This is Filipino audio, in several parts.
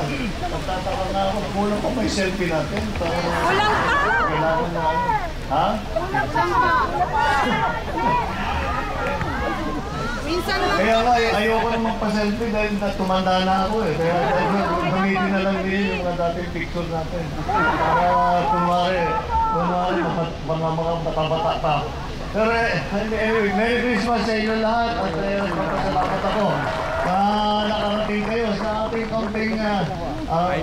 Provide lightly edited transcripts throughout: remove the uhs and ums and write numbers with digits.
Nagtataka nga ako, kulang pa may selfie natin. Kulang pa! Kailangan na ano. Ha? Minsan lang. Kaya nga, ayoko na magpa-selfie dahil tumanda na ako eh. Kaya gamitin na lang din yung mga dating picture natin. Para kunwari, mga bata-bata pa. Pero anyway, Merry Christmas sa inyo lahat at magpasalamat ako na nakarating kayo sa ating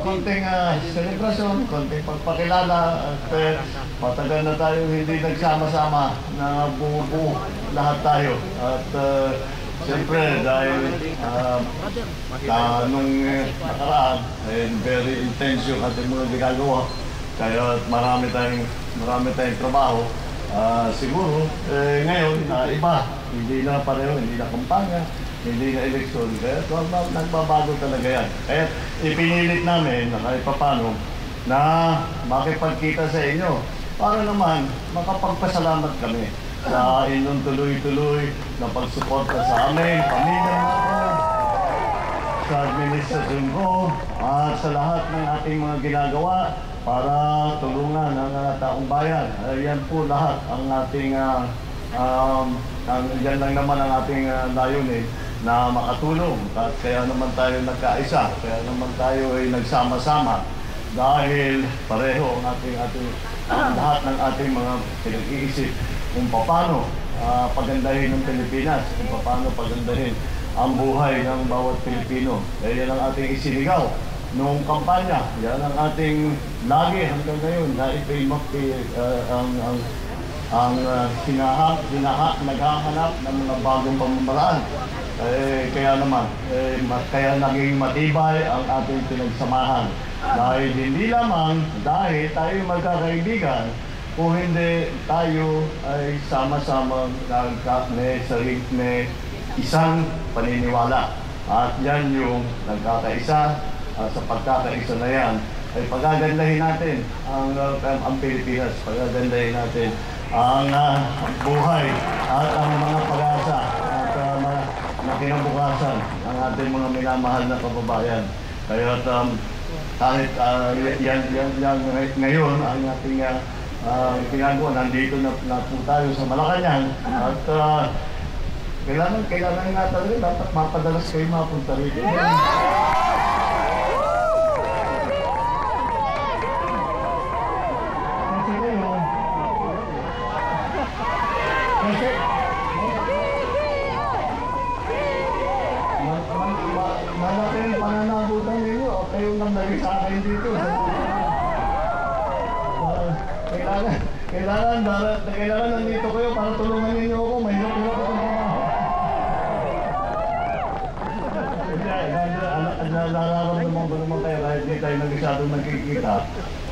konting celebration, konting pagpakilala at matagal na tayo hindi nagsama-sama na buo lahat tayo. At siyempre dahil nung nakaraan very intense yung ating mga ginagawa kaya marami tayong trabaho. Siguro, ngayon, iba. Hindi na pareho, hindi na kampanya, hindi na eleksyon. Kaya nagbabago talaga yan. Kaya ipinilit namin na kahit papano na makipagkita sa inyo para naman makapagpasalamat kami sa inyong tuloy-tuloy na pagsuporta sa amin, pamilya natin, sa administrasyon ko, at sa lahat ng ating mga ginagawa para tulungan ang taong bayan. Yan po lahat ang ating, yan lang naman ang ating layunin na makatulong. At kaya naman tayo nagkaisa, kaya naman tayo ay nagsama-sama dahil pareho ang lahat ng ating mga pinag-iisip kung paano pagandahin ng Pilipinas, kung paano pagandahin ang buhay ng bawat Pilipino. Kaya yan ang ating isinigaw noong kampanya. Yan ang ating lagi hanggang ngayon na naghahanap ng mga bagong pamamaraan. Kaya naman, kaya naging matibay ang ating pinagsamahan. Dahil hindi lamang dahil tayo magkakaibigan, kung hindi tayo ay sama-sama may isang paniniwala. At yan yung nagkakaisa. Sa pagkakaisa na yan, ay pagagandahin natin ang Pilipinas, pagagandahin natin ang buhay at ang mga pag-asa at na kinabukasan ng ating mga minamahal na kababayan. Kaya kahit ngayon ang ating ginagawa, nandito na po tayo sa Malacanang at kailangan nga talaga dapat mapadalas kayo mapunta rito. Malaking pananagutan ninyo o kayo nang naging sa akin dito. Kailangan nandito kayo para tulungan ninyo ako. May hirap ako na. Nararamdaman ko naman kayo kahit hindi tayo nag-isadong nagkikita.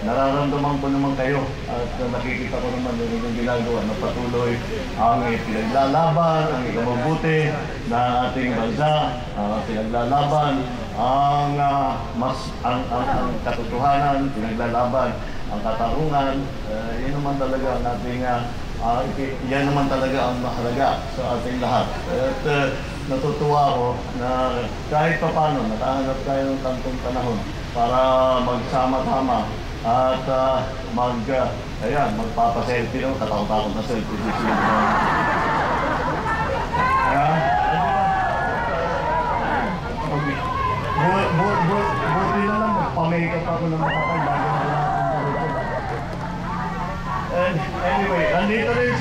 Nararamdaman ko naman kayo at nakikita ko naman yung ginagawa na patuloy ang pinaglalaban, ang ikabubuti na ating bansa, pinaglalaban ang katotohanan, pinaglalaban ang katarungan. Yan naman talaga ang ating yan naman talaga ang mahalaga sa ating lahat. At natutuwa ako na kahit papano nakahanap tayo ng tantong panahon para magsama-sama at magpapaselfie lang, takot-takot na selfie dito. Buti na lang, magpa-makeup ako ng makapal bago na lang. And anyway, andito rin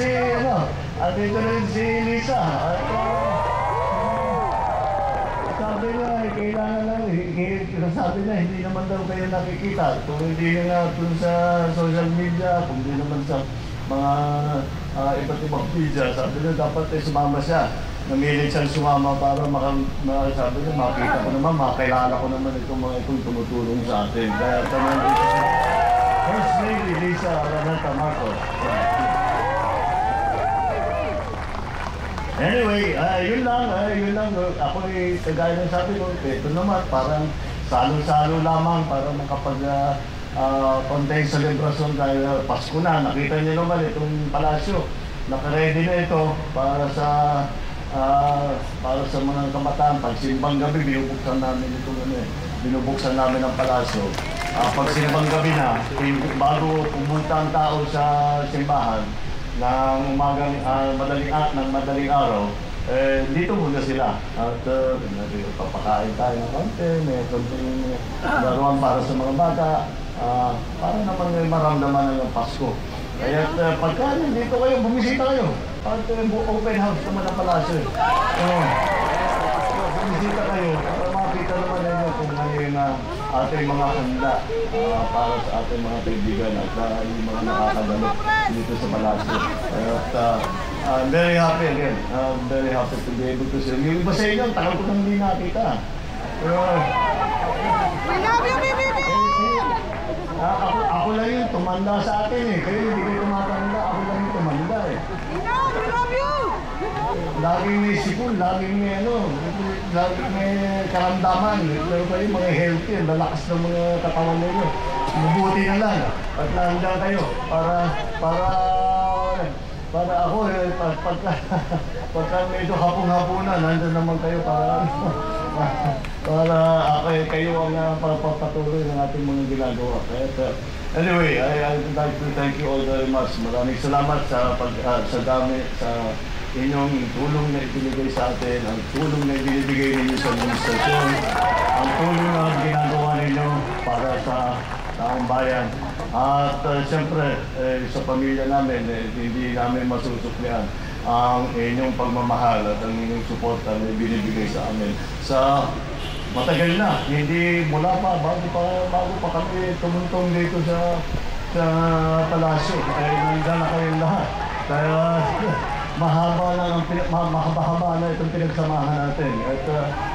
si Lisa. Sabi niya, kailangan lang, sabi niya, hindi naman daw kayo nakikita. Kung hindi nga dun sa social media, kung hindi naman sa mga iba't ibang media, sabi niya, dapat sumama siya. Namilit siyang sumama para sabi niya, makita ko naman, makilala ko naman itong tumutulong sa atin. Kaya naman dito siya. First Lady Lisa Araneta Marcos. Anyway, yun lang. Ako kagaya ng sabi ko, ito naman, parang salo-salo lamang para konting celebration dahil Pasko na. Nakita niyo naman itong palasyo. Naka-ready na ito para sa mga kabataan. Pag simbang gabi, binubuksan namin itong binubuksan namin ang palasyo. Pag simbang gabi na, bago pumunta ang tao sa simbahan, ng umagang madaling araw, dito muna sila. At papakain tayo ng konti, may konting laruan para sa mga bata, para naman may maramdaman ng Pasko. Kaya pagka dito kayo, bumisita kayo. At open house naman ang palasyo. Bumisita kayo para makita naman ninyo kung ano yung ating mga handa para sa ating mga kaibigan at yung mga nakakadalo dito sa palasyo. At I'm very happy again. I'm very happy to be able to see. Yung iba sa inyo, tagal ko nang hindi nakita. We love you, baby! Ako lang yung tumanda sa atin eh. Kayo hindi kayo tumatanda. Ako lang yung tumanda eh. We love you! Laging may sipon, laging may karamdaman. Pero kayo mga healthy, lalakas ng mga katawan ninyo. Mabuti na lang. At nandiyan kayo para ako pagka medyo hapon-hapunan, nandun naman kayo para kayo ang papatuloy ng ating mga ginagawa. Anyway, I'd like to thank you all very much. Maraming salamat sa dami, sa inyong tulong na ibinigay sa atin, ang tulong na ibinibigay ninyo sa administrasyon, ang tulong na ginagawa ninyo para sa taong bayan. At siyempre, sa pamilya namin, hindi namin masusuklian ang inyong pagmamahal at ang inyong suporta na ibinibigay sa amin. Sa matagal na, hindi mula pa, bago pa kami tumuntong dito sa palasyo. Nandiyan na kayong lahat. Kaya mahaba na itong pinagsamahan natin. At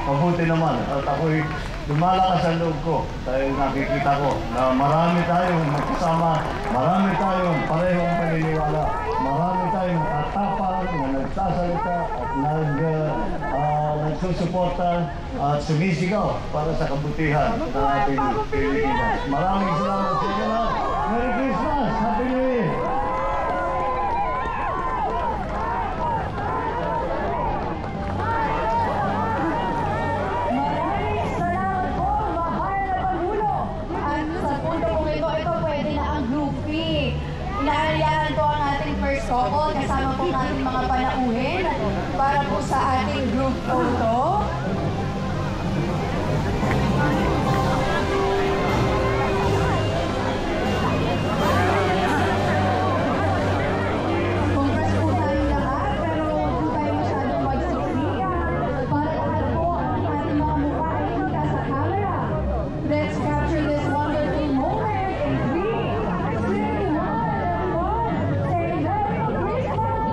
mabuti naman. At ako'y lumalakas ang loob ko dahil nakikita ko na marami tayong magkasama, marami tayong parehong paniniwala, marami tayong katapang na nagsasalita at nagsusuporta at sumisigaw para sa kabutihan ng ating Pilipinas. Maraming salamat sa inyo lahat. Merry Christmas! Happy New Year! Inaaliyahan po ang ating first couple, kasama po natin mga panauhin para po sa ating group photo. Congrats po tayong lahat, pero huwag po tayo masyadong magsiksikan para lahat po ang ating mga mukha ay kita sa camera. Let's capture this wonderful moment in 3, 2, 1. Say Merry Christmas!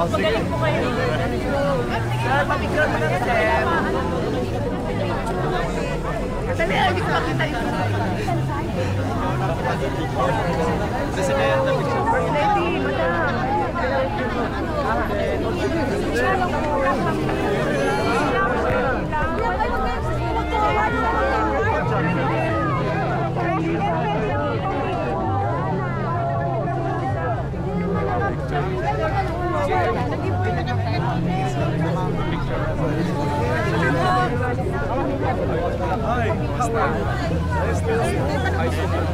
Magaling po kayo. Pamigran mo na rin, sir. Dali, hindi ko makita ito. Hi, how are you?